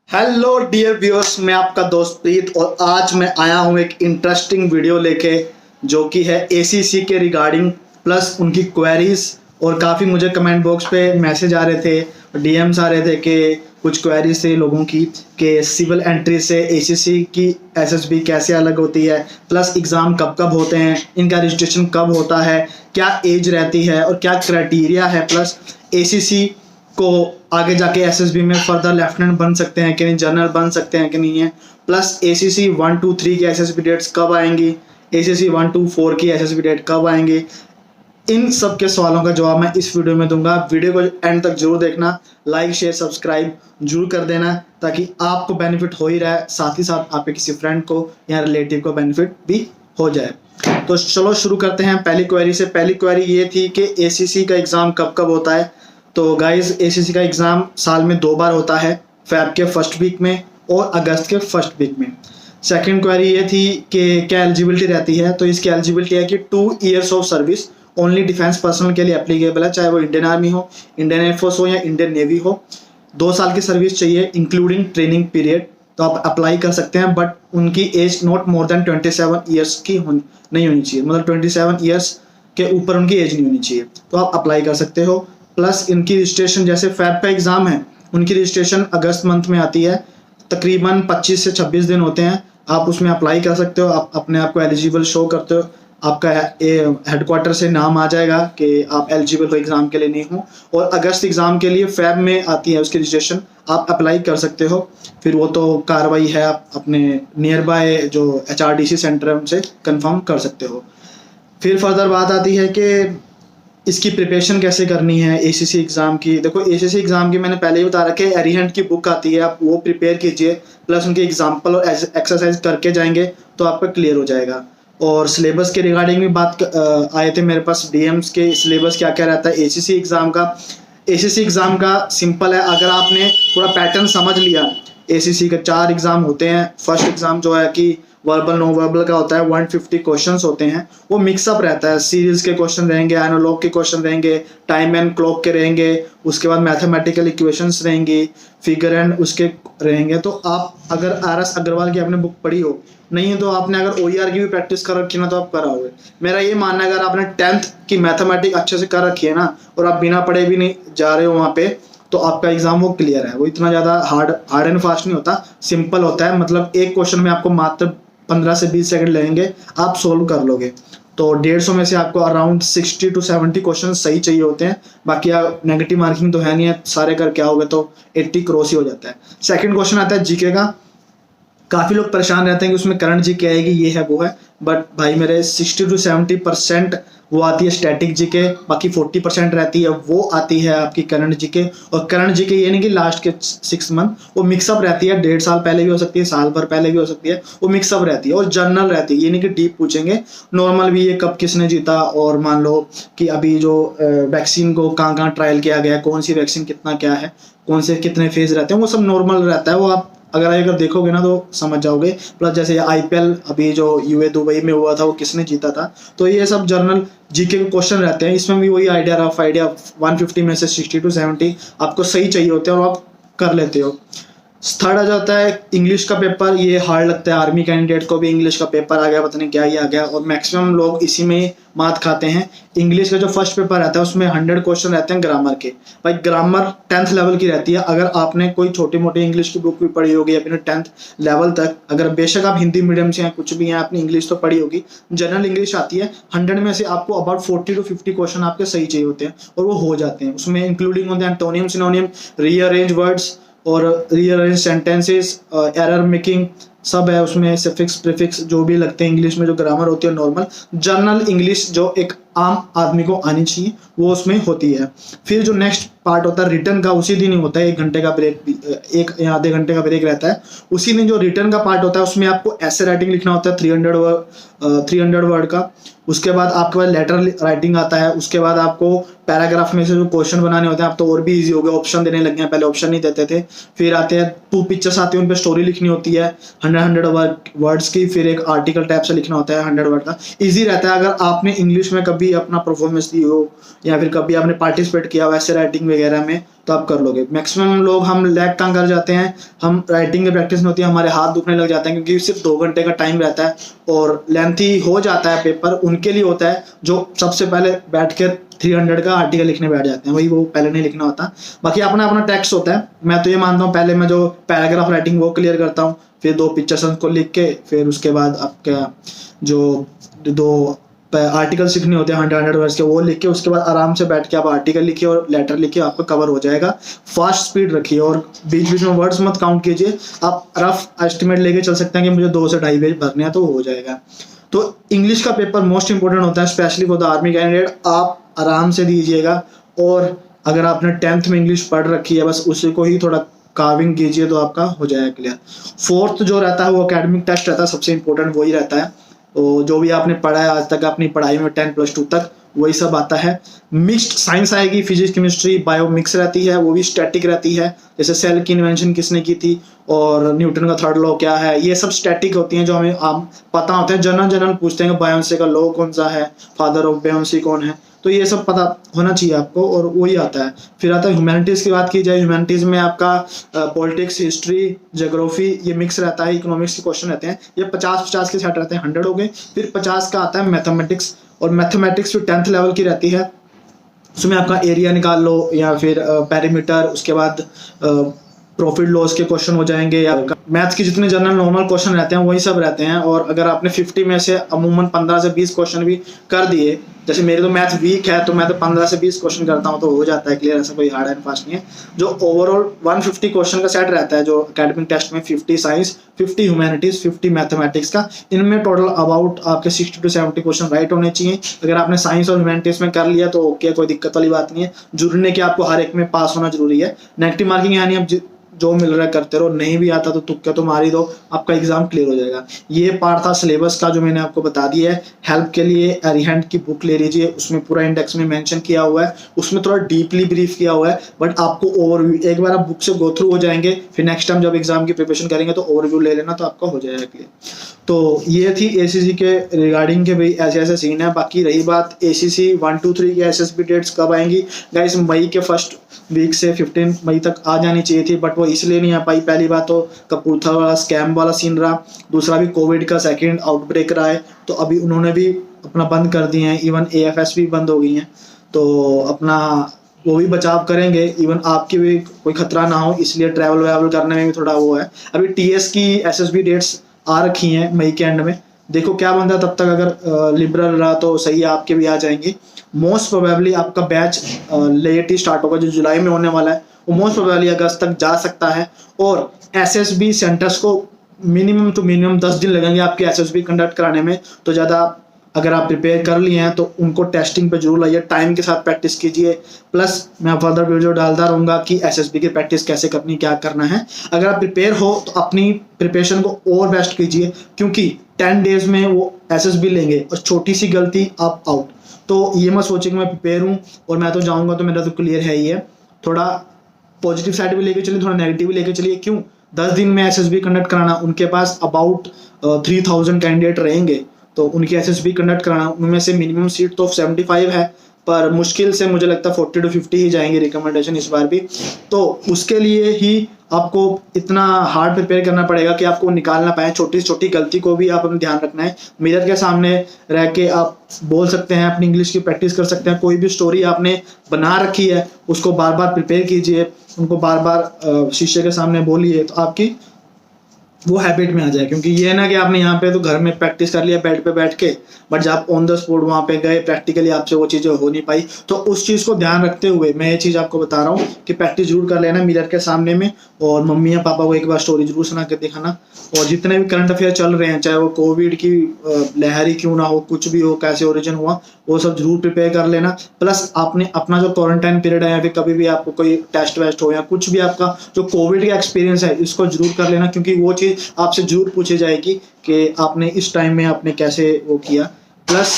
Hello dear viewers, मैं आपका दोस्त प्रीत और आज मैं आया हूँ एक इंटरेस्टिंग वीडियो लेके जो कि है एसीसी के रिगार्डिंग प्लस उनकी क्वेरीज। और काफ़ी मुझे कमेंट बॉक्स पे मैसेज आ रहे थे, डीएम्स आ रहे थे कि कुछ क्वेरीज थे लोगों की कि सिविल एंट्री से एसीसी की एसएसबी कैसे अलग होती है, प्लस एग्ज़ाम कब कब होते हैं, इनका रजिस्ट्रेशन कब होता है, क्या एज रहती है और क्या क्राइटेरिया है, प्लस एसीसी को आगे जाके एसएसबी में फर्दर लेफ्टिनेंट बन सकते हैं कि नहीं, जनरल बन सकते हैं कि नहीं है, प्लस एसीसी 1 2 3 की एसएसबी डेट्स कब आएंगी, एसीसी 1 2 4 की एसएसबी डेट कब आएंगे। इन सब के सवालों का जवाब मैं इस वीडियो में दूंगा। वीडियो को एंड तक जरूर देखना, लाइक शेयर सब्सक्राइब जरूर कर देना ताकि आपको बेनिफिट हो ही रहा है, साथ ही साथ आपके किसी फ्रेंड को या रिलेटिव को बेनिफिट भी हो जाए। तो चलो शुरू करते हैं पहली क्वेरी से। पहली क्वेरी ये थी कि एसीसी का एग्ज़ाम कब कब होता है। तो गाइज एसीसी का एग्ज़ाम साल में 2 बार होता है, फेब के फर्स्ट वीक में और अगस्त के फर्स्ट वीक में। सेकंड क्वेरी ये थी कि क्या एलिजिबिलिटी रहती है। तो इसकी एलिजिबिलिटी है कि 2 years of service only defence personnel के लिए एप्लीकेबल है, चाहे वो इंडियन आर्मी हो, इंडियन एयरफोर्स हो या इंडियन नेवी हो। 2 साल की सर्विस चाहिए इंक्लूडिंग ट्रेनिंग पीरियड। तो आप अप्लाई कर सकते हैं, बट उनकी age not more than 27 years की नहीं होनी चाहिए, मतलब 27 ईयर्स के ऊपर उनकी एज नहीं होनी चाहिए। तो आप अप्लाई कर सकते हो। प्लस इनकी रजिस्ट्रेशन, जैसे फैब का एग्ज़ाम है, उनकी रजिस्ट्रेशन अगस्त मंथ में आती है, तकरीबन 25 से 26 दिन होते हैं। आप उसमें अप्लाई कर सकते हो, आप अपने आप को एलिजिबल शो करते हो, आपका हेडक्वार्टर से नाम आ जाएगा कि आप एलिजिबल हो एग्ज़ाम के लिए नहीं हो। और अगस्त एग्ज़ाम के लिए फैब में आती है उसकी रजिस्ट्रेशन, आप अप्लाई कर सकते हो। फिर वो तो कार्रवाई है, आप अपने नियर बाय जो HRDC सेंटर है उनसे कंफर्म कर सकते हो। फिर फर्दर बात आती है कि इसकी प्रिपरेशन कैसे करनी है एसीसी एग्ज़ाम की। देखो एसीसी एग्ज़ाम की मैंने पहले ही बता रखा है, एरिहंट की बुक आती है, आप वो प्रिपेयर कीजिए, प्लस उनके एग्जाम्पल और एक्सरसाइज करके जाएंगे तो आपका क्लियर हो जाएगा। और सिलेबस के रिगार्डिंग भी बात आए थे मेरे पास डीएम्स के, सिलेबस क्या क्या रहता है एसीसी एग्ज़ाम का। एसीसी एग्ज़ाम का सिंपल है, अगर आपने पूरा पैटर्न समझ लिया। एसीसी के 4 एग्ज़ाम होते हैं। फर्स्ट एग्ज़ाम जो है कि वर्बल नो वर्बल का होता है, 150 क्वेश्चंस होते हैं, वो मिक्सअप रहता है। सीरीज के क्वेश्चन रहेंगे, एनालॉग के क्वेश्चन रहेंगे, टाइम एंड क्लॉक के रहेंगे, उसके बाद मैथमेटिकल इक्वेशंस रहेंगी, फिगर एंड उसके रहेंगे। तो आप अगर RS अग्रवाल की आपने बुक पढ़ी हो, नहीं है तो आपने अगर OER की भी प्रैक्टिस कर रखी है ना तो आप कराओगे। मेरा ये मानना है अगर आपने 10th की मैथमेटिक्स अच्छे से कर रखी है ना और आप बिना पढ़े भी नहीं जा रहे हो वहाँ पे, तो आपका एग्जाम वो क्लियर है। वो इतना ज़्यादा हार्ड एंड फास्ट नहीं होता, सिंपल होता है। मतलब एक क्वेश्चन में आपको मात्र 15 से 20 सेकंड लगेंगे, आप सोल्व कर लोगे। तो 150 में से आपको अराउंड 60 to 70 क्वेश्चन सही चाहिए होते हैं। बाकी आप नेगेटिव मार्किंग तो है नहीं है, सारे करके आओगे तो 80 क्रॉस ही हो जाता है। सेकंड क्वेश्चन आता है जीके का। काफ़ी लोग परेशान रहते हैं कि उसमें करंट जीके आएगी, ये है वो है, बट भाई मेरे 60 to 70% वो आती है स्टैटिक जीके, बाकी 40% रहती है वो आती है आपकी करंट जीके। और करंट जीके ये नहीं कि लास्ट के 6 मंथ, वो मिक्सअप रहती है, 1.5 साल पहले भी हो सकती है, साल भर पहले भी हो सकती है, वो मिक्सअप रहती है। और जनरल रहती है, ये नहीं कि डीप पूछेंगे, नॉर्मल भी, ये कब किसने जीता, और मान लो कि अभी जो वैक्सीन को कहाँ ट्रायल किया गया है, कौन सी वैक्सीन कितना क्या है, कौन से कितने फेज रहते हैं, वो सब नॉर्मल रहता है। वो आप अगर देखोगे ना तो समझ जाओगे। प्लस जैसे IPL अभी जो UAE दुबई में हुआ था, वो किसने जीता था, तो ये सब जनरल जीके के क्वेश्चन रहते हैं। इसमें भी वही आइडिया 150 में से 60 to 70 आपको सही चाहिए होते हैं और आप कर लेते हो। थर्ड आ जाता है इंग्लिश का पेपर। ये हार्ड लगता है, आर्मी कैंडिडेट को भी इंग्लिश का पेपर आ गया, पता नहीं क्या ही आ गया, और मैक्सिमम लोग इसी में मात खाते हैं। इंग्लिश का जो फर्स्ट पेपर रहता है उसमें 100 क्वेश्चन रहते हैं ग्रामर के। भाई ग्रामर 10th लेवल की रहती है। अगर आपने कोई छोटी मोटी इंग्लिश की बुक भी पढ़ी होगी या फिर 10th लेवल तक, अगर बेशक आप हिंदी मीडियम से हैं कुछ भी हैं, आपने इंग्लिश तो पढ़ी होगी, जनरल इंग्लिश आती है। 100 में से आपको अबाउट 40 to 50 क्वेश्चन आपके सही चाहिए होते हैं और वो हो जाते हैं। उसमें इंक्लूडिंग होते हैं एंटोनियम, सिनोनियम, रीअरेंज वर्ड्स और रीअरेंज सेंटेंसेस, एरर मेकिंग, सब है उसमें। सफिक्स प्रीफिक्स जो भी लगते हैं इंग्लिश में, जो ग्रामर होती है नॉर्मल जनरल इंग्लिश जो एक आम आदमी को आनी चाहिए, वो उसमें होती है। फिर जो नेक्स्ट पार्ट होता है रिटर्न का, उसी दिन ही होता है, 1 घंटे का ब्रेक, एक या आधे घंटे का ब्रेक रहता है। उसी दिन जो रिटर्न का पार्ट होता है उसमें आपको ऐसे राइटिंग लिखना होता है 300 वर्ड का। उसके बाद आपके पास लेटर राइटिंग आता है। उसके बाद आपको पैराग्राफ में से जो क्वेश्चन बनाने होते हैं, आप तो और भी इजी हो गए, ऑप्शन देने लगे हैं, पहले ऑप्शन नहीं देते थे। फिर आते हैं 2 पिक्चर्स आती है, उन पर स्टोरी लिखनी होती है 100 वर्ड्स की। फिर एक आर्टिकल टाइप से लिखना होता है 100 वर्ड का। ईजी रहता है। अगर आपने इंग्लिश में कभी अपना परफॉर्मेंस दी हो या फिर कभी आपने पार्टिसिपेट किया हो ऐसे राइटिंग वगैरह में, तो आप कर लोगे। मैक्सिमम लोग हम लैग कहाँ कर जाते हैं, हम राइटिंग की प्रैक्टिस नहीं होती है, हमारे हाथ दुखने लग जाते हैं क्योंकि सिर्फ 2 घंटे का टाइम रहता है और लेंथी हो जाता है पेपर। उनके लिए होता है जो सबसे पहले बैठ कर 300 का आर्टिकल लिखने बैठ जाते हैं, वही वो पहले नहीं लिखना होता। बाकी अपना अपना टेक्स्ट होता है। मैं तो ये मानता हूँ पहले मैं जो पैराग्राफ राइटिंग वो क्लियर करता हूँ, फिर 2 पिक्चर्स को लिख के, फिर उसके बाद आपका जो 2 आर्टिकल सीखने होते हैं 100 वर्ड्स के, वो लिख के उसके बाद आराम से बैठ के आप आर्टिकल लिखिए और लेटर लिखिए, आपका कवर हो जाएगा। फास्ट स्पीड रखिए और बीच बीच में वर्ड्स मत काउंट कीजिए। आप रफ एस्टिमेट लेके चल सकते हैं कि मुझे 2 से 2.5 पेज भरने हैं तो हो जाएगा। तो इंग्लिश का पेपर मोस्ट इंपॉर्टेंट होता है, specially for the army candidate. आप आराम से दीजिएगा और अगर आपने 10th में इंग्लिश पढ़ रखी है बस उसी को ही थोड़ा कार्विंग कीजिए तो आपका हो जाएगा क्लियर। 4th जो रहता है वो एकेडमिक टेस्ट रहता है, सबसे इंपॉर्टेंट वही रहता है। तो जो भी आपने पढ़ा है आज तक अपनी पढ़ाई में 10+2 तक वही सब आता है। मिक्स्ड साइंस आएगी, फिजिक्स केमिस्ट्री बायो मिक्स रहती है, वो भी स्टैटिक रहती है। जैसे सेल की इन्वेंशन किसने की थी और न्यूटन का 3rd लॉ क्या है, ये सब स्टैटिक होती हैं जो हमें पता होते हैं। जनरल पूछते हैं कि बायोन्सी का लॉ कौन सा है, फादर ऑफ बायोन्सी कौन है, तो ये सब पता होना चाहिए आपको और वही आता है। फिर आता है ह्यूमैनिटीज़ की बात की जाए, ह्यूमैनिटीज़ में आपका पॉलिटिक्स, हिस्ट्री, ज्योग्राफी ये मिक्स रहता है। इकोनॉमिक्स के क्वेश्चन रहते हैं, ये 50-50 के सेट रहते हैं, 100 हो गए। फिर 50 का आता है मैथमेटिक्स, और मैथमेटिक्स जो 10th लेवल की रहती है उसमें आपका एरिया निकाल लो या फिर पेरीमीटर, उसके बाद प्रॉफिट लॉस के क्वेश्चन हो जाएंगे, या मैथ्स के जितने जनरल नॉर्मल क्वेश्चन रहते हैं वही सब रहते हैं। और अगर आपने 50 में से अमूमन 15 से 20 क्वेश्चन भी कर दिए, जैसे मेरे तो मैथ वीक है तो मैं तो 15 से 20 क्वेश्चन करता हूँ तो हो जाता है क्लियर, ऐसा कोई हार्ड एंड फास्ट नहीं है। जो ओवरऑल 150 क्वेश्चन का सेट रहता है जो एकेडमिक टेस्ट में, 50 साइंस, 50 ह्यूमैनिटीज, 50 मैथमेटिक्स का, इनमें टोटल अबाउट आपके 60 to 70 क्वेश्चन राइट होने चाहिए। अगर आपने साइंस और ह्यूमैनिटीज में कर लिया तो ओके, कोई दिक्कत वाली बात नहीं है। जुड़ने के आपको हर एक में पास होना जरूरी है। नेगेटिव मार्किंग यानी आप जो मिल रहा है करते रहो, नहीं भी आता तो तुक्का तो मार ही दो, आपका एग्जाम क्लियर हो जाएगा। ये पार्ट था सिलेबस का जो मैंने आपको बता दिया है। हेल्प के लिए अरिहंट की बुक ले लीजिए, उसमें पूरा इंडेक्स में मेंशन किया हुआ है, उसमें थोड़ा डीपली ब्रीफ किया हुआ है, बट आपको ओवरव्यू, एक बार आप बुक से गो थ्रू हो जाएंगे, फिर नेक्स्ट टाइम जब एग्जाम की प्रिपरेशन करेंगे तो ओवरव्यू ले लेना तो आपका हो जाएगा क्लियर। तो ये थी एसीसी के रिगार्डिंग के भाई ऐसे ऐसे सीन है। बाकी रही बात एसीसी 1, 2, 3 की एसएसबी डेट्स कब आएंगी गाइस, मई के फर्स्ट वीक से 15 मई तक आ जानी चाहिए थी, बट वो इसलिए नहीं आ पाई। पहली बात तो कपूरथला वाला स्कैम वाला सीन रहा, दूसरा भी कोविड का सेकंड आउटब्रेक रहा है, तो अभी उन्होंने भी अपना बंद कर दिए हैं, इवन एएफएस भी बंद हो गई हैं, तो अपना वो भी बचाव करेंगे, इवन आपकी भी कोई खतरा ना हो, इसलिए ट्रैवल वैवल करने में भी थोड़ा वो है। अभी टीएस की एसएसबी डेट्स आ रखी हैं मई के एंड में, देखो क्या बनता है तब तक। अगर लिबरल रहा तो सही है, आपके भी आ जाएंगी। मोस्ट प्रोबेबली आपका बैच लेट ही स्टार्ट होगा, जो जुलाई में होने वाला है वो मोस्ट प्रोबेबली अगस्त तक जा सकता है। और एसएसबी सेंटर्स को मिनिमम टू मिनिमम 10 दिन लगेंगे आपके एसएसबी कंडक्ट कराने में, तो ज़्यादा अगर आप प्रिपेयर कर लिए हैं तो उनको टेस्टिंग पे जरूर लाइए, टाइम के साथ प्रैक्टिस कीजिए। प्लस मैं फर्दर वीडियो डालता रहूँगा कि एसएसबी की प्रैक्टिस कैसे करनी, क्या करना है। अगर आप प्रिपेयर हो तो अपनी प्रिपरेशन को और बेस्ट कीजिए, क्योंकि 10 डेज में वो एसएसबी लेंगे और छोटी सी गलती आप आउट। तो ये मत सोचिए कि मैं प्रिपेयर हूँ और मैं तो जाऊँगा तो मेरा तो क्लियर है ही है। थोड़ा पॉजिटिव साइड भी लेके चलिए, थोड़ा नेगेटिव भी लेके चलिए। क्यों 10 दिन में एसएसबी कंडक्ट कराना, उनके पास अबाउट 3000 कैंडिडेट रहेंगे, तो उनकी एसएसबी कंडक्ट कराना, उनमें से मिनिमम सीट तो 75 है, पर मुश्किल से मुझे लगता है 40 to 50 ही जाएंगे रिकमेंडेशन इस बार भी। तो उसके लिए ही आपको इतना हार्ड प्रिपेयर करना पड़ेगा कि आपको निकालना पाए। छोटी छोटी गलती को भी आप अपना ध्यान रखना है। मिरर के सामने रह के आप बोल सकते हैं, अपनी इंग्लिश की प्रैक्टिस कर सकते हैं। कोई भी स्टोरी आपने बना रखी है उसको बार बार प्रिपेयर कीजिए, उनको बार बार शीशे के सामने बोलिए, तो आपकी वो हैबिट में आ जाए। क्योंकि ये ना कि आपने यहाँ पे तो घर में प्रैक्टिस कर लिया बेड पे बैठ के, बट जब आप ऑन द स्पॉट वहाँ पे गए प्रैक्टिकली आपसे वो चीज़ें हो नहीं पाई। तो उस चीज़ को ध्यान रखते हुए मैं ये चीज़ आपको बता रहा हूँ कि प्रैक्टिस जरूर कर लेना मिरर के सामने में, और मम्मी या पापा को एक बार स्टोरी जरूर सुना के दिखाना। और जितने भी करंट अफेयर चल रहे हैं, चाहे वो कोविड की लहर ही क्यों ना हो, कुछ भी हो, कैसे ओरिजिन हुआ, वो सब जरूर प्रिपेयर कर लेना। प्लस आपने अपना जो क्वारंटाइन पीरियड है या फिर कभी भी आपको कोई टेस्ट वेस्ट हो या कुछ भी आपका जो कोविड का एक्सपीरियंस है, इसको जरूर कर लेना, क्योंकि वो चीज़ आपसे जरूर पूछी जाएगी कि आपने इस टाइम में आपने कैसे वो किया। प्लस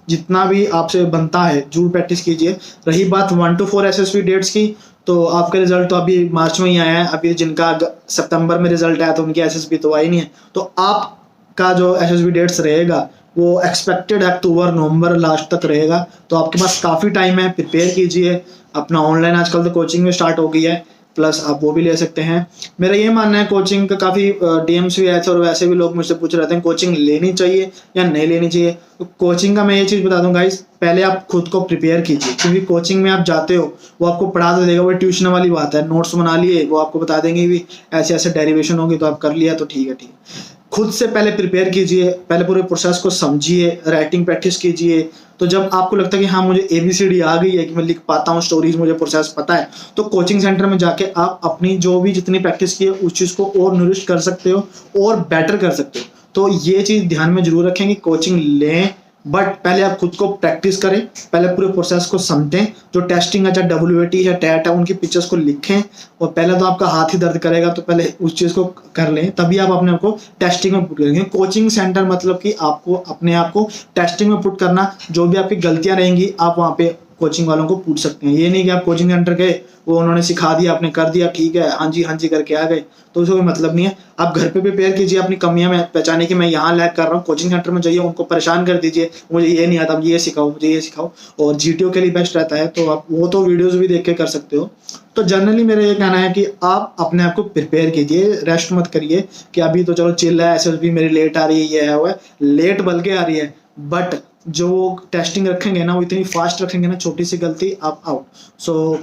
जितना भी आपसे बनता है जरूर प्रैक्टिस कीजिए। रही बात 1 to 4 एसएसबी डेट्स की, तो आपका रिजल्ट तो अभी मार्च में ही आया है। अभी जिनका सितंबर में रिजल्ट आया तो उनकी एसएसबी तो आई नहीं है, तो आपका जो एसएसबी डेट्स रहेगा वो एक्सपेक्टेड अक्टूबर नवंबर लास्ट तक रहेगा। तो आपके पास काफ़ी टाइम है, प्रिपेयर कीजिए अपना। ऑनलाइन आजकल तो कोचिंग भी स्टार्ट हो गई है, प्लस आप वो भी ले सकते हैं। मेरा ये मानना है कोचिंग का काफ़ी डीएम्स भी आए थे और वैसे भी लोग मुझसे पूछ रहे थे कोचिंग लेनी चाहिए या नहीं लेनी चाहिए। तो कोचिंग का मैं ये चीज़ बता दूं गाइस, पहले आप खुद को प्रिपेयर कीजिए, क्योंकि कोचिंग में आप जाते हो वो आपको पढ़ा तो देगा, वो ट्यूशन वाली बात है, नोट्स बना लिए, वो आपको बता देंगे भी ऐसे ऐसे डेरिवेशन होगी तो आप कर लिया तो ठीक है ठीक है। खुद से पहले प्रिपेयर कीजिए, पहले पूरे प्रोसेस को समझिए, राइटिंग प्रैक्टिस कीजिए। तो जब आपको लगता है कि हाँ मुझे ABCD आ गई है, कि मैं लिख पाता हूँ स्टोरीज, मुझे प्रोसेस पता है, तो कोचिंग सेंटर में जाके आप अपनी जो भी जितनी प्रैक्टिस की है उस चीज़ को और नरिश कर सकते हो और बेटर कर सकते हो। तो ये चीज़ ध्यान में जरूर रखें कि कोचिंग लें, बट पहले आप खुद को प्रैक्टिस करें, पहले पूरे प्रोसेस को समझें। जो टेस्टिंग है, चाहे WAT है, टेट है, उनकी पिक्चर्स को लिखें। और पहले तो आपका हाथ ही दर्द करेगा, तो पहले उस चीज़ को कर लें, तभी आप अपने आप को टेस्टिंग में पुट करेंगे। कोचिंग सेंटर मतलब कि आपको अपने आप को टेस्टिंग में पुट करना, जो भी आपकी गलतियां रहेंगी आप वहाँ पे कोचिंग वालों को पूछ सकते हैं। ये नहीं कि आप कोचिंग सेंटर गए, वो उन्होंने सिखा दिया, आपने कर दिया, ठीक है हाँ जी करके आ गए, तो उसका कोई मतलब नहीं है। आप घर पे प्रिपेयर कीजिए, अपनी कमियां में पहचानिए कि मैं यहाँ लैग कर रहा हूँ। कोचिंग सेंटर में जाइए, उनको परेशान कर दीजिए, मुझे ये नहीं आता, ये सिखाओ, मुझे ये सिखाओ। और GTO के लिए बेस्ट रहता है, तो आप वो तो वीडियोज़ भी देख के कर सकते हो। तो जनरली मेरा ये कहना है कि आप अपने आप को प्रिपेयर कीजिए, रेस्ट मत करिए कि अभी तो चलो चिल है, SSB मेरी लेट आ रही है, ये है वो है, लेट बल्कि आ रही है, बट जो टेस्टिंग रखेंगे ना वो इतनी फास्ट रखेंगे ना, छोटी सी गलती आप आउट। सो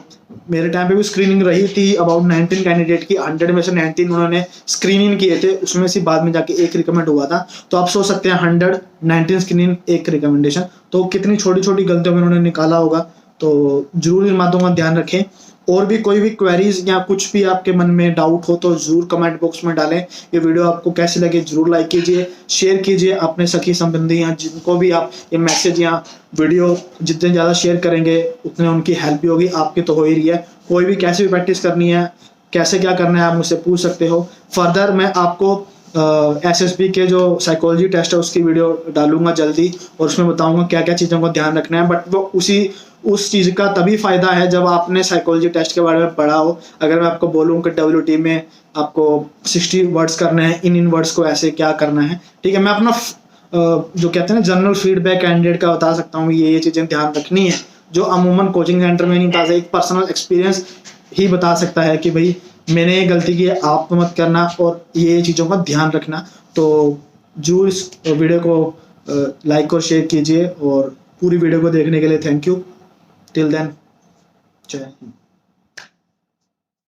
मेरे टाइम पे भी स्क्रीनिंग रही थी अबाउट 19 कैंडिडेट की, 100 में से 19 उन्होंने स्क्रीनिंग किए थे, उसमें से बाद में जाके एक रिकमेंड हुआ था। तो आप सोच सकते हैं 119 स्क्रीनिंग एक रिकमेंडेशन, तो कितनी छोटी छोटी गलतियों में उन्होंने निकाला होगा। तो जरूर इन बातों का ध्यान रखें। और भी कोई भी क्वेरीज या कुछ भी आपके मन में डाउट हो तो जरूर कमेंट बॉक्स में डालें। ये वीडियो आपको कैसी लगे जरूर लाइक कीजिए, शेयर कीजिए अपने सखी संबंधी या जिनको भी आप ये मैसेज या वीडियो जितने ज़्यादा शेयर करेंगे उतने उनकी हेल्प भी होगी, आपकी तो हो ही रही है। कोई भी कैसे भी प्रैक्टिस करनी है, कैसे क्या करना है, आप मुझसे पूछ सकते हो। फर्दर मैं आपको SSB के जो साइकोलॉजी टेस्ट है उसकी वीडियो डालूंगा जल्दी, और उसमें बताऊंगा क्या क्या चीज़ों को ध्यान रखना है। बट वो उस चीज़ का तभी फ़ायदा है जब आपने साइकोलॉजी टेस्ट के बारे में पढ़ा हो। अगर मैं आपको बोलूँ कि WT में आपको 60 वर्ड्स करने हैं, इन वर्ड्स को ऐसे क्या करना है, ठीक है, मैं अपना जो कहते हैं ना जनरल फीडबैक कैंडिडेट का बता सकता हूँ, ये चीज़ें ध्यान रखनी है जो अमूमन कोचिंग सेंटर में नहीं बता सकता। एक पर्सनल एक्सपीरियंस ही बता सकता है कि भाई मैंने ये गलती की है, आप मत करना, और ये चीज़ों का ध्यान रखना। तो जरूर इस वीडियो को लाइक और शेयर कीजिए, और पूरी वीडियो को देखने के लिए थैंक यू। टिल देन, जय हिंद।